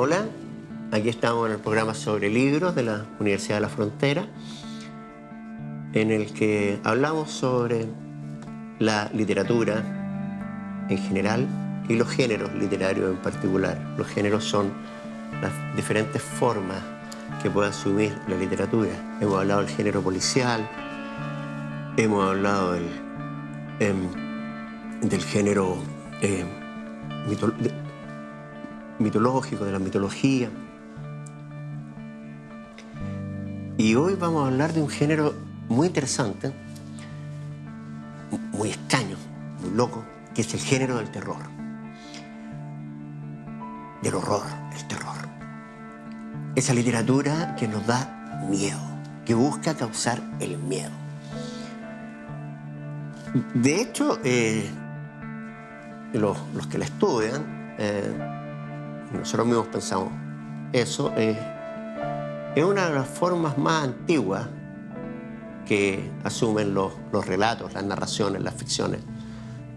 Hola, aquí estamos en el programa sobre libros de la Universidad de la Frontera, en el que hablamos sobre la literatura en general y los géneros literarios en particular. Los géneros son las diferentes formas que puede asumir la literatura. Hemos hablado del género policial, hemos hablado del género mitológico, de la mitología. Y hoy vamos a hablar de un género muy interesante, muy extraño, muy loco, que es el género del terror. Del horror, el terror. Esa literatura que nos da miedo, que busca causar el miedo. De hecho, los que la estudian, nosotros mismos pensamos, eso es una de las formas más antiguas que asumen los relatos, las narraciones, las ficciones.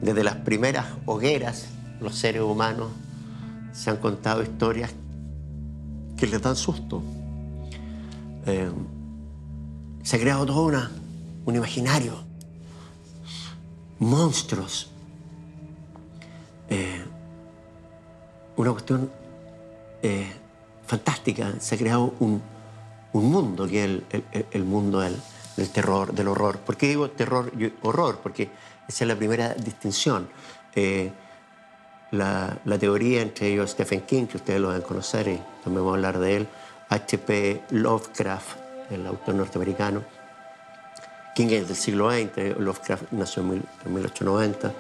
Desde las primeras hogueras, los seres humanos se han contado historias que les dan susto. Se ha creado todo un imaginario, monstruos, una cuestión fantástica. Se ha creado un mundo que es el mundo del terror, del horror. ¿Por qué digo terror y horror? Porque esa es la primera distinción. La teoría entre ellos Stephen King, que ustedes lo deben conocer y también vamos a hablar de él, H.P. Lovecraft, el autor norteamericano. King es del siglo XX, Lovecraft nació en 1890.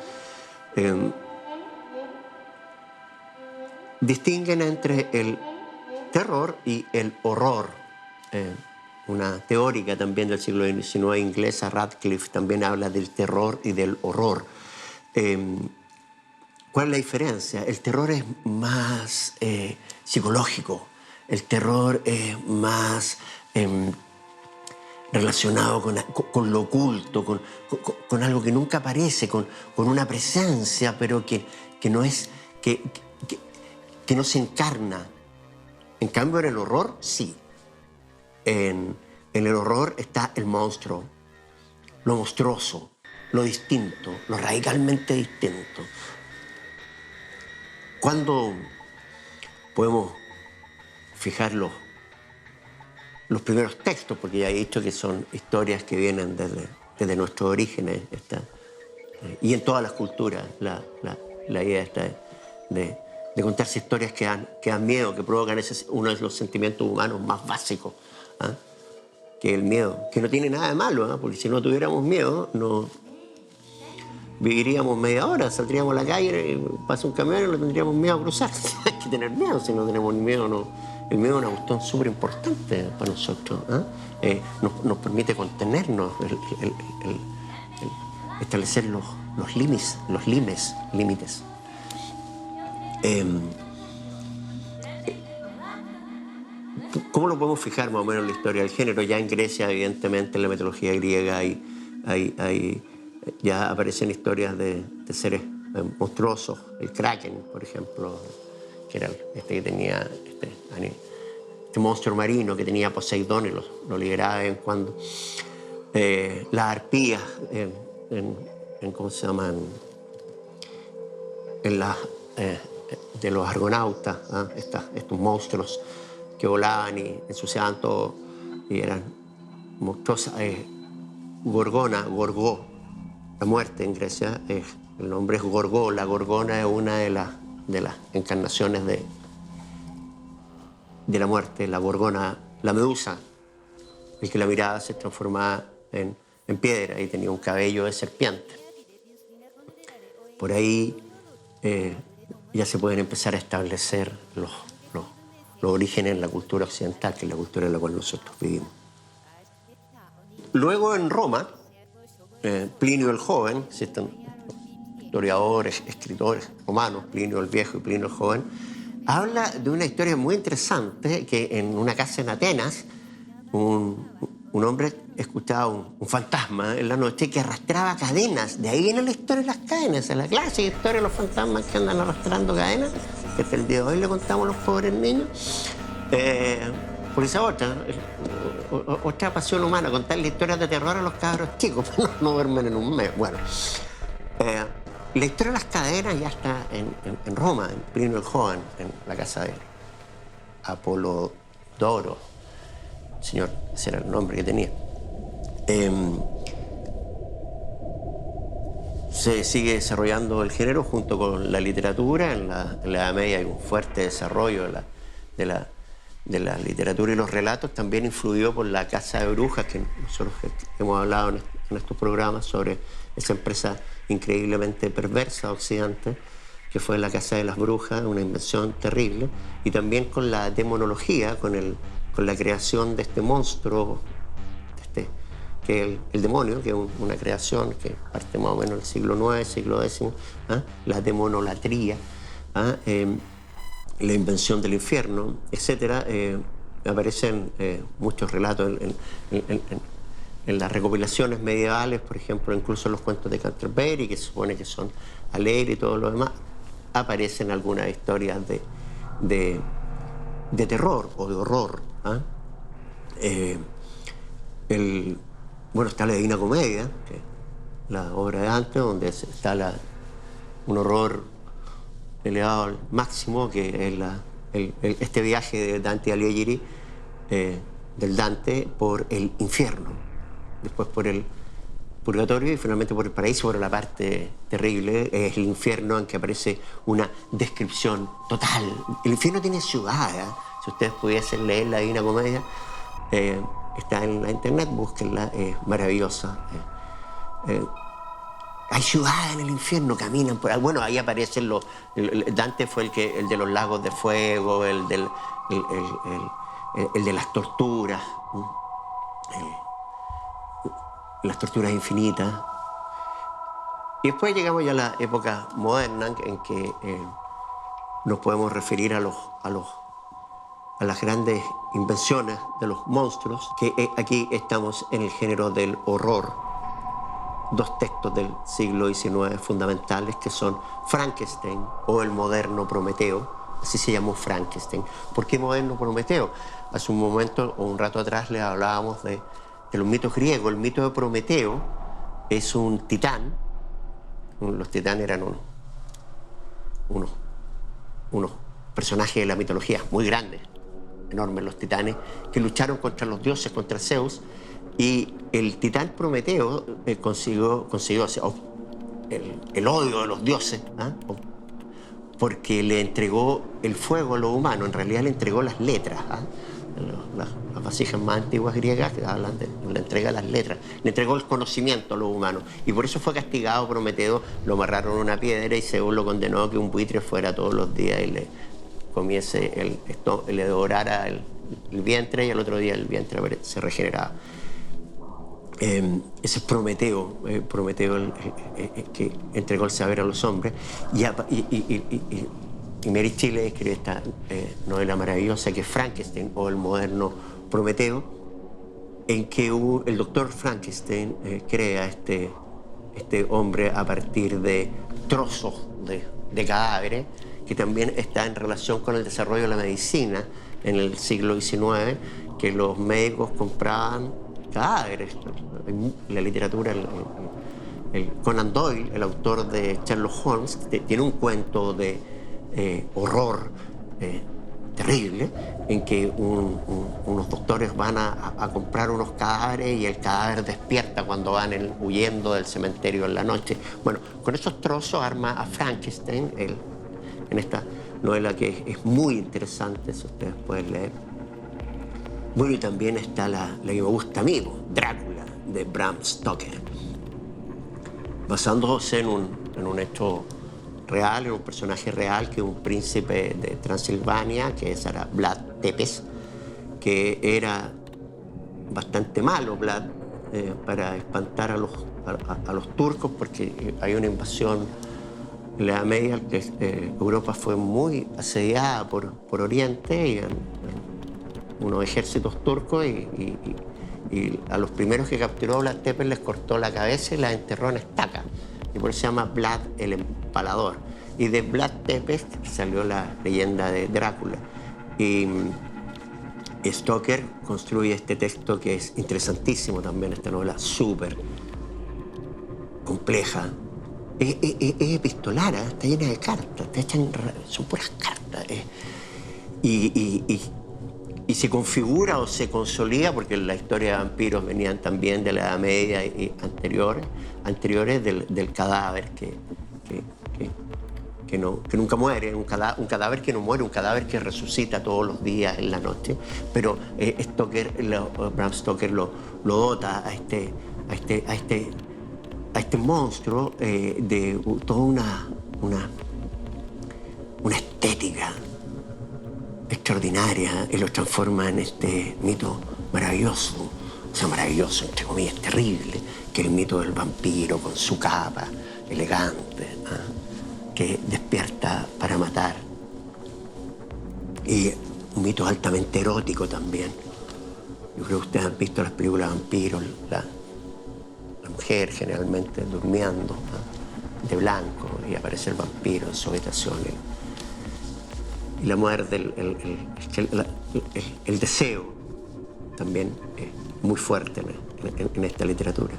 Distinguen entre el terror y el horror. Una teórica también del siglo XIX inglesa, Radcliffe, también habla del terror y del horror. ¿Cuál es la diferencia? El terror es más psicológico, el terror es más relacionado con lo oculto, con algo que nunca aparece, con una presencia, pero que no es, que no se encarna. En cambio, en el horror, sí. En el horror está el monstruo, lo monstruoso, lo distinto, lo radicalmente distinto. ¿Cuándo podemos fijar los primeros textos? Porque ya he dicho que son historias que vienen desde nuestros orígenes. Y en todas las culturas la idea está de contarse historias que dan miedo, que provocan uno de los sentimientos humanos más básicos, ¿eh? Que es el miedo, que no tiene nada de malo, ¿eh? Porque si no tuviéramos miedo, no viviríamos media hora, saldríamos a la calle, pasa un camión y no tendríamos miedo a cruzar. Hay que tener miedo, si no tenemos ni miedo, no. El miedo es una cuestión súper importante para nosotros, ¿eh? Nos permite contenernos, establecer los límites. ¿Cómo lo podemos fijar más o menos en la historia del género? Ya en Grecia, evidentemente, en la mitología griega ya aparecen historias de seres monstruosos. El Kraken, por ejemplo, que era que tenía este monstruo marino que tenía Poseidón y lo liberaba de vez en cuando. Las arpías, ¿cómo se llaman? De los argonautas, ¿eh? Estos monstruos que volaban y ensuciaban todo y eran monstruosas. Gorgó, la muerte en Grecia, el nombre es Gorgó. La gorgona es una de las encarnaciones de la muerte. La gorgona, la medusa, el que la miraba se transformaba en piedra y tenía un cabello de serpiente. Por ahí ya se pueden empezar a establecer los orígenes en la cultura occidental, que es la cultura en la cual nosotros vivimos. Luego en Roma, Plinio el Joven, existen historiadores, escritores romanos, Plinio el Viejo y Plinio el Joven, habla de una historia muy interesante que en una casa en Atenas un hombre escuchaba un fantasma en la noche que arrastraba cadenas. De ahí viene la historia de las cadenas, es la clásica historia de los fantasmas que andan arrastrando cadenas. que hasta el día de hoy le contamos a los pobres niños. Porque esa otra pasión humana, contarle historias de terror a los cabros chicos, no duermen en un mes. Bueno, la historia de las cadenas ya está en Roma, en Plinio el Joven, en la casa de Apolodoro. Señor, ese era el nombre que tenía. Se sigue desarrollando el género junto con la literatura. En la Edad Media hay un fuerte desarrollo de la literatura y los relatos, también influido por la Casa de Brujas, que nosotros hemos hablado en estos programas sobre esa empresa increíblemente perversa occidente, que fue la Casa de las Brujas, una invención terrible, y también con la demonología, con la creación de este monstruo, que es el demonio, que es una creación que parte más o menos del siglo IX, siglo X, la demonolatría, la invención del infierno, etc. Aparecen muchos relatos en las recopilaciones medievales, por ejemplo, incluso en los cuentos de Canterbury, que se supone que son alegres y todo lo demás, aparecen algunas historias de terror o de horror. Bueno, está la Divina Comedia, que es la obra de Dante, donde está un horror elevado al máximo, que es este viaje de Dante Alighieri, del Dante, por el infierno, después por el purgatorio y finalmente por el paraíso. Por la parte terrible es el infierno, en que aparece una descripción total. El infierno tiene ciudad, Si ustedes pudiesen leer la Divina Comedia, está en la internet, búsquenla, es maravillosa. Hay ciudades en el infierno, caminan por ahí. Bueno, ahí aparecen Dante fue el de los lagos de fuego, el de las torturas, las torturas infinitas. Y después llegamos ya a la época moderna, en que nos podemos referir a las grandes invenciones de los monstruos, que aquí estamos en el género del horror. Dos textos del siglo XIX fundamentales, que son Frankenstein o el moderno Prometeo. Así se llamó Frankenstein. ¿Por qué moderno Prometeo? Hace un momento o un rato atrás les hablábamos de los mitos griegos. El mito de Prometeo es un titán. Los titanes eran unos personajes de la mitología muy grandes, enormes los titanes, que lucharon contra los dioses, contra Zeus, y el titán Prometeo consiguió el odio de los dioses, porque le entregó el fuego a los humanos. En realidad le entregó las letras. Las vasijas más antiguas griegas que hablan de la entrega de las letras. Le entregó el conocimiento a los humanos. Y por eso fue castigado Prometeo. Lo amarraron a una piedra y Zeus lo condenó a que un buitre fuera todos los días y le comiese le devorara el vientre, y al otro día el vientre se regeneraba. Ese es Prometeo, que entregó el saber a los hombres. Y Mary Shelley escribe esta novela maravillosa, que es Frankenstein o el moderno Prometeo, en que el doctor Frankenstein crea este hombre a partir de trozos de cadáveres, que también está en relación con el desarrollo de la medicina en el siglo XIX, que los médicos compraban cadáveres. La literatura, el Conan Doyle, el autor de Sherlock Holmes, tiene un cuento de horror terrible, en que unos doctores van a comprar unos cadáveres y el cadáver despierta cuando van huyendo del cementerio en la noche. Bueno, con esos trozos arma a Frankenstein en esta novela, que es muy interesante, si ustedes pueden leer. Bueno, y también está la que me gusta a mí, Drácula, de Bram Stoker, basándose en un hecho real, en un personaje real, que es un príncipe de Transilvania, que era Vlad Tepes, que era bastante malo, Vlad, para espantar a los turcos, porque hay una invasión en la Edad Media, que Europa fue muy asediada por Oriente, y unos ejércitos turcos, y a los primeros que capturó Vlad Tepes les cortó la cabeza y la enterró en estaca, y por eso se llama Vlad el Empalador. Y de Vlad Tepes salió la leyenda de Drácula. Y Stoker construye este texto que es interesantísimo también, esta novela súper compleja. Es epistolar, ¿eh? Está llena de cartas, son puras cartas. Y se configura o se consolida, porque la historia de vampiros venían también de la Edad Media y anteriores del cadáver que nunca muere, un cadáver que no muere, un cadáver que resucita todos los días en la noche. Pero Bram Stoker lo dota a este monstruo de toda una estética extraordinaria, y lo transforma en este mito maravilloso, o sea, maravilloso, entre comillas, terrible, que es el mito del vampiro con su capa elegante, que despierta para matar. Y un mito altamente erótico también. Yo creo que ustedes han visto las películas de vampiros, la mujer generalmente durmiendo, de blanco, y aparece el vampiro en su habitación. Y la muerte, el deseo también es muy fuerte en esta literatura.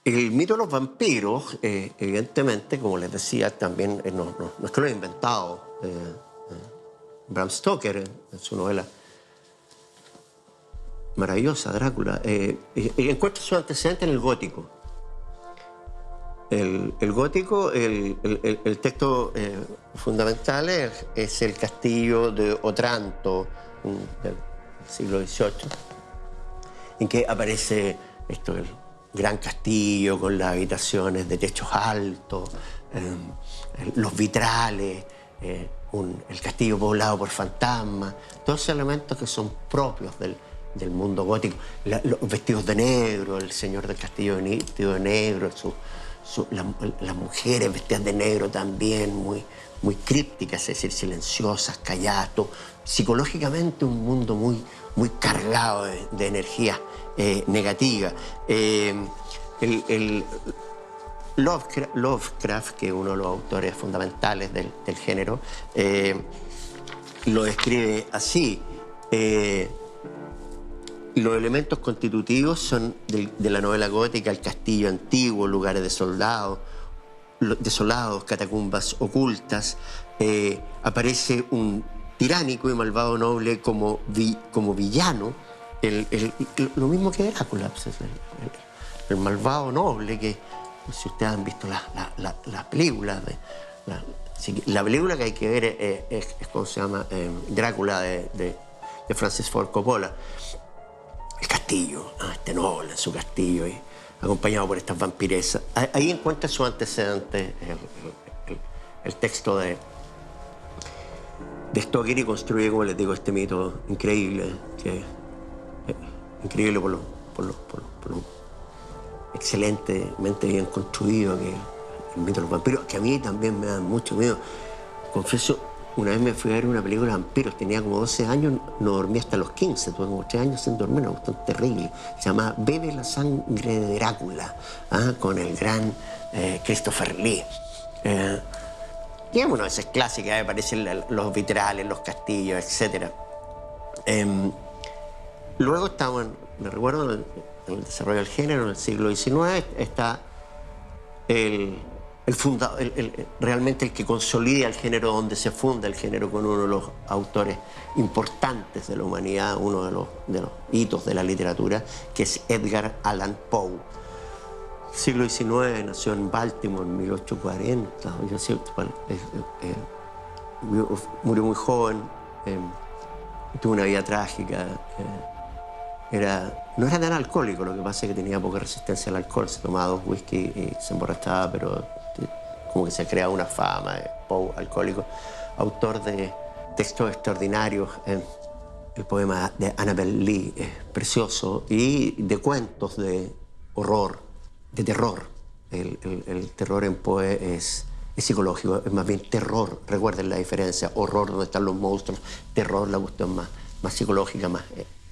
El mito de los vampiros, evidentemente, como les decía, también no es que lo haya inventado Bram Stoker en su novela maravillosa, Drácula. Encuentra su antecedente en el gótico. El gótico, el texto fundamental es el castillo de Otranto del siglo XVIII, en que aparece esto, el gran castillo con las habitaciones de techos altos, los vitrales, el castillo poblado por fantasmas, todos esos elementos que son propios del mundo gótico. Los vestidos de negro, el señor del castillo vestido de negro, las mujeres vestidas de negro también, muy crípticas, es decir, silenciosas, calladas, psicológicamente un mundo muy cargado de energía negativa. Lovecraft, que es uno de los autores fundamentales del género, lo describe así. Los elementos constitutivos son de la novela gótica: el castillo antiguo, lugares desolados, catacumbas ocultas. Aparece un tiránico y malvado noble como villano, lo mismo que Drácula, el malvado noble, que si ustedes han visto las películas, la película que hay que ver es ¿cómo se llama? Drácula de Francis Ford Coppola. El castillo, este noble en su castillo, y acompañado por estas vampiresas. Ahí encuentra su antecedente el texto de Stoker, y construye, como les digo, este mito increíble, que increíble por lo excelentemente bien construido, que el mito de los vampiros, que a mí también me da mucho miedo. Confieso, una vez me fui a ver una película de vampiros, tenía como 12 años, no dormí hasta los 15, tuve como 3 años sin dormir, una cuestión terrible. Se llama Bebe la sangre de Drácula, con el gran Christopher Lee. Y bueno, esa es clásica, aparecen los vitrales, los castillos, etc. Luego estamos, me recuerdo, en el desarrollo del género, en el siglo XIX, está realmente el que consolida el género, donde se funda el género, con uno de los autores importantes de la humanidad, uno de los hitos de la literatura, que es Edgar Allan Poe. Siglo XIX, nació en Baltimore en 1840, murió muy joven, tuvo una vida trágica. No era tan alcohólico, lo que pasa es que tenía poca resistencia al alcohol, se tomaba 2 whisky y se emborrachaba, pero como que se creaba una fama de Poe alcohólico. Autor de textos extraordinarios, el poema de Annabel Lee es precioso, y de cuentos de horror, de terror. El terror en Poe es psicológico, es más bien terror. Recuerden la diferencia: horror donde están los monstruos, terror la cuestión más psicológica, más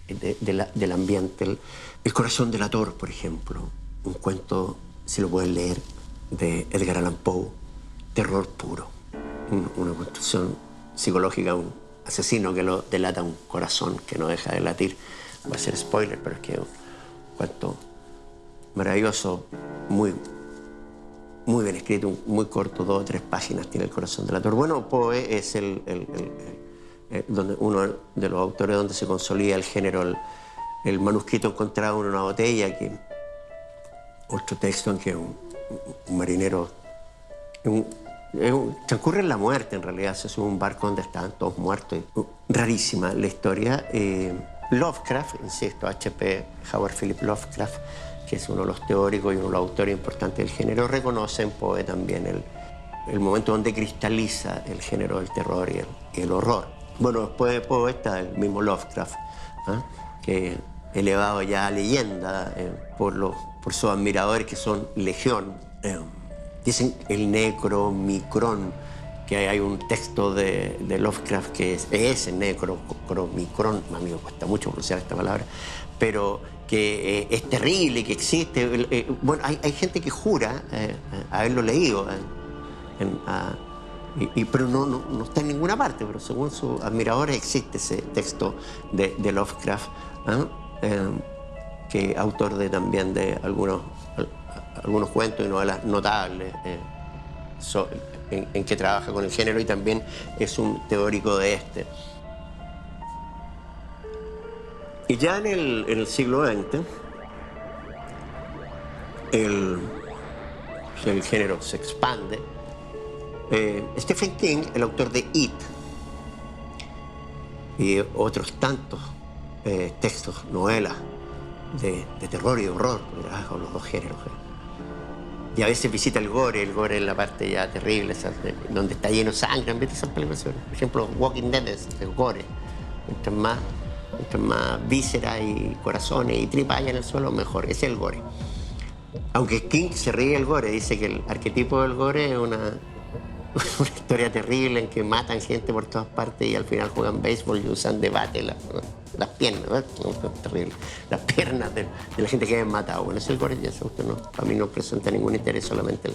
del ambiente. El corazón delator, por ejemplo, un cuento, si lo pueden leer, de Edgar Allan Poe, terror puro, una construcción psicológica, un asesino que lo delata un corazón que no deja de latir. Va a ser spoiler, pero es que es un cuento maravilloso, muy bien escrito, muy corto, 2 o 3 páginas tiene el corazón delator. Bueno, Poe es uno de los autores donde se consolida el género, el manuscrito encontrado en una botella, que otro texto en que un marinero transcurre en la muerte, en realidad. Se sube a un barco donde estaban todos muertos. Rarísima la historia. Lovecraft, insisto, H.P. Howard Philip Lovecraft, que es uno de los teóricos y uno de los autores importantes del género, reconoce en Poe también el momento donde cristaliza el género del terror y el horror. Bueno, después de Poe está el mismo Lovecraft, que elevado ya a leyenda por sus admiradores, que son legión. Dicen el Necromicron, que hay un texto de Lovecraft que es el Necromicron, a mí me cuesta mucho pronunciar esta palabra, pero que es terrible, que existe. Bueno, hay gente que jura haberlo leído, pero no está en ninguna parte, pero según sus admiradores existe ese texto de Lovecraft, que es autor también de algunos cuentos y novelas notables en que trabaja con el género, y también es un teórico de este. Y ya en el siglo XX, el género se expande. Stephen King, el autor de It, y otros tantos textos, novelas de terror y horror, porque trabaja con los dos géneros. Y a veces visita el gore es la parte ya terrible, donde está lleno de sangre. ¿Han visto esas películas? Por ejemplo, Walking Dead es gore. Mientras más vísceras y corazones y tripas hay en el suelo, mejor. Ese es el gore. Aunque King se ríe del gore, dice que el arquetipo del gore es una historia terrible en que matan gente por todas partes y al final juegan béisbol y usan de bate las piernas, ¿no? Es terrible. Las piernas de la gente que han matado. Bueno, ese es el gore, y eso para mí no presenta ningún interés, solamente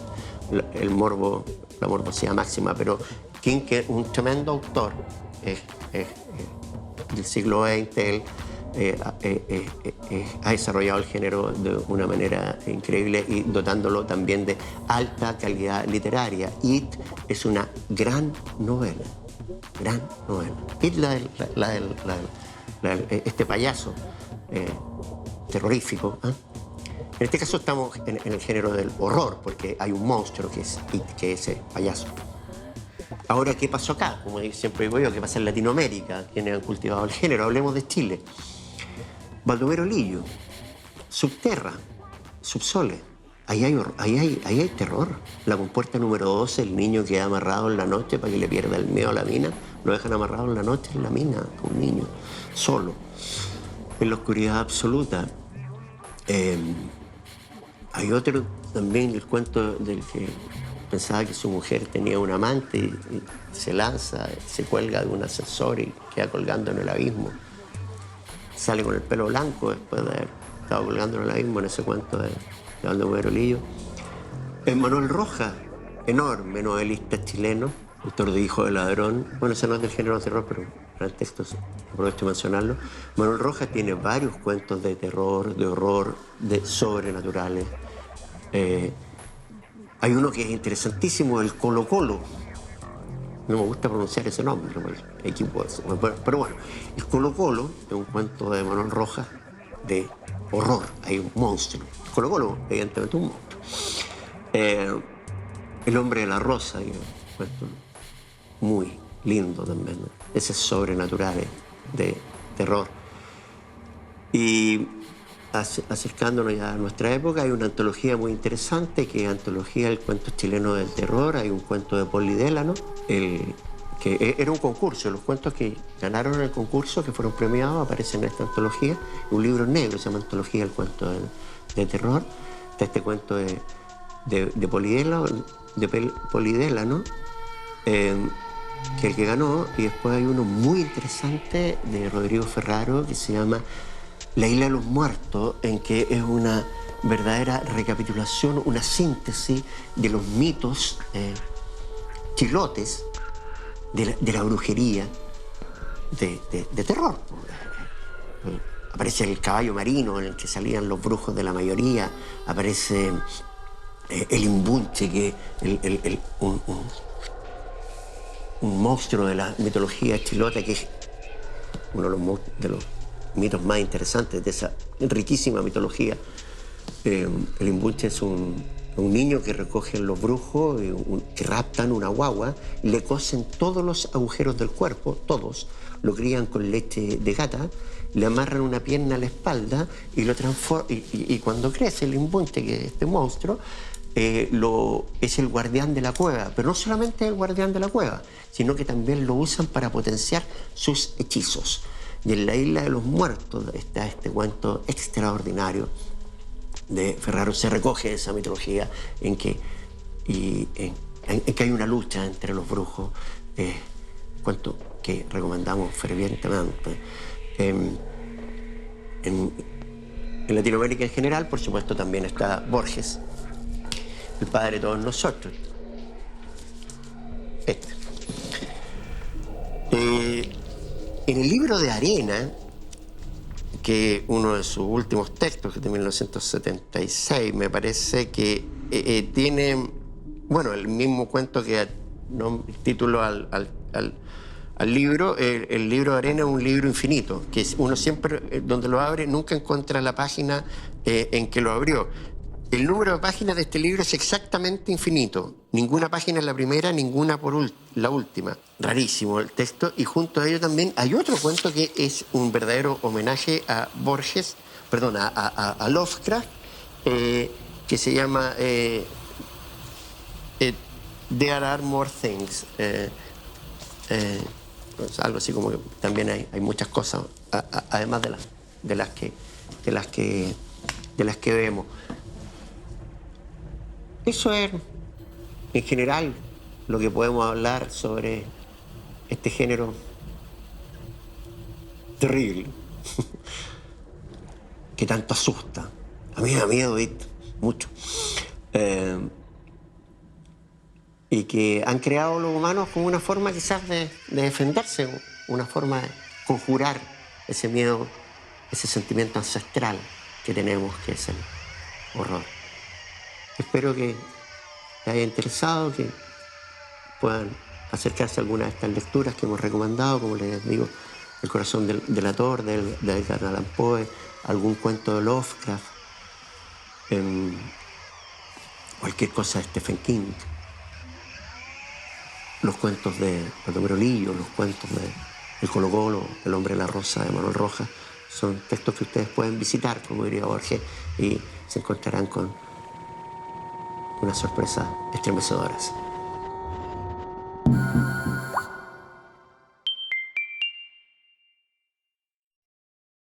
el morbo, la morbosidad máxima. Pero King, que es un tremendo autor del siglo XX, él ha desarrollado el género de una manera increíble y dotándolo también de alta calidad literaria. It es una gran novela, gran novela. It, este payaso terrorífico. En este caso estamos en el género del horror, porque hay un monstruo que es It, que es ese payaso. Ahora, ¿qué pasó acá? Como siempre digo yo, ¿qué pasa en Latinoamérica? ¿Quiénes han cultivado el género? Hablemos de Chile. Baldomero Lillo, Subterra, Subsole. Ahí hay terror. La compuerta número 12, el niño queda amarrado en la noche para que le pierda el miedo a la mina. Lo dejan amarrado en la noche en la mina, un niño, solo, en la oscuridad absoluta. Hay otro también, el cuento del que pensaba que su mujer tenía un amante y se lanza, se cuelga de un ascensor y queda colgando en el abismo. Sale con el pelo blanco después de haber estado colgando en el abismo, en ese cuento de Baldomero Lillo. Manuel Rojas, enorme novelista chileno, autor de Hijo del Ladrón. Bueno, ese no es del género de terror, pero gran texto, aprovecho de mencionarlo. Manuel Rojas tiene varios cuentos de terror, de horror, de sobrenaturales. Hay uno que es interesantísimo, el Colo Colo. No me gusta pronunciar ese nombre, pero bueno, el Colo Colo es un cuento de Manuel Rojas de horror. Hay un monstruo. El Colo Colo, evidentemente, un monstruo. El hombre de la rosa, que es un cuento muy lindo también, ¿no? Ese sobrenatural de terror. Y acercándonos ya a nuestra época, hay una antología muy interesante, que es Antología del Cuento Chileno del Terror. Hay un cuento de Poli Delano, que era un concurso. Los cuentos que ganaron el concurso, que fueron premiados, aparecen en esta antología. Un libro negro, se llama Antología del Cuento de Terror. Está este cuento de Polidela, ¿no? Que es el que ganó. Y después hay uno muy interesante de Rodrigo Ferraro que se llama La Isla de los Muertos, en que es una verdadera recapitulación, una síntesis de los mitos chilotes de la brujería de terror. Aparece el caballo marino en el que salían los brujos de la mayoría, aparece el imbunche, que un monstruo de la mitología chilota, que es uno de los mitos más interesantes de esa riquísima mitología. El imbunche es un niño que recogen los brujos, que raptan una guagua, le cosen todos los agujeros del cuerpo, todos, lo crían con leche de gata, le amarran una pierna a la espalda y lo transforman. Y cuando crece el imbunche, que es este monstruo, es el guardián de la cueva. Pero no solamente el guardián de la cueva, sino que también lo usan para potenciar sus hechizos. Y en La Isla de los Muertos está este cuento extraordinario de Ferraro. Se recoge esa mitología en que hay una lucha entre los brujos, cuento que recomendamos fervientemente. En Latinoamérica en general, por supuesto, también está Borges, el padre de todos nosotros. En el libro de Arena, que uno de sus últimos textos, que es de 1976, me parece que tiene, bueno, el mismo cuento que no título al libro. El libro de Arena es un libro infinito, que uno siempre, donde lo abre, nunca encuentra la página en que lo abrió. El número de páginas de este libro es exactamente infinito. Ninguna página es la primera, ninguna por la última. Rarísimo el texto. Y junto a ello también hay otro cuento que es un verdadero homenaje a Borges, perdón, a Lovecraft, que se llama There Are More Things. Algo así como que también hay muchas cosas, además de las que vemos. Eso es, en general, lo que podemos hablar sobre este género terrible que tanto asusta. A mí me da miedo, mucho. Y que han creado los humanos como una forma quizás de defenderse, una forma de conjurar ese miedo, ese sentimiento ancestral que tenemos, que es el horror. Espero que les haya interesado, que puedan acercarse a algunas de estas lecturas que hemos recomendado, como les digo, El corazón del delator, de Edgar Allan Poe, algún cuento de Lovecraft, cualquier cosa de Stephen King, los cuentos de Baldomero Lillo, los cuentos de El Colo Colo, El hombre de la rosa de Manuel Rojas. Son textos que ustedes pueden visitar, como diría Borges, y se encontrarán con unas sorpresas estremecedoras.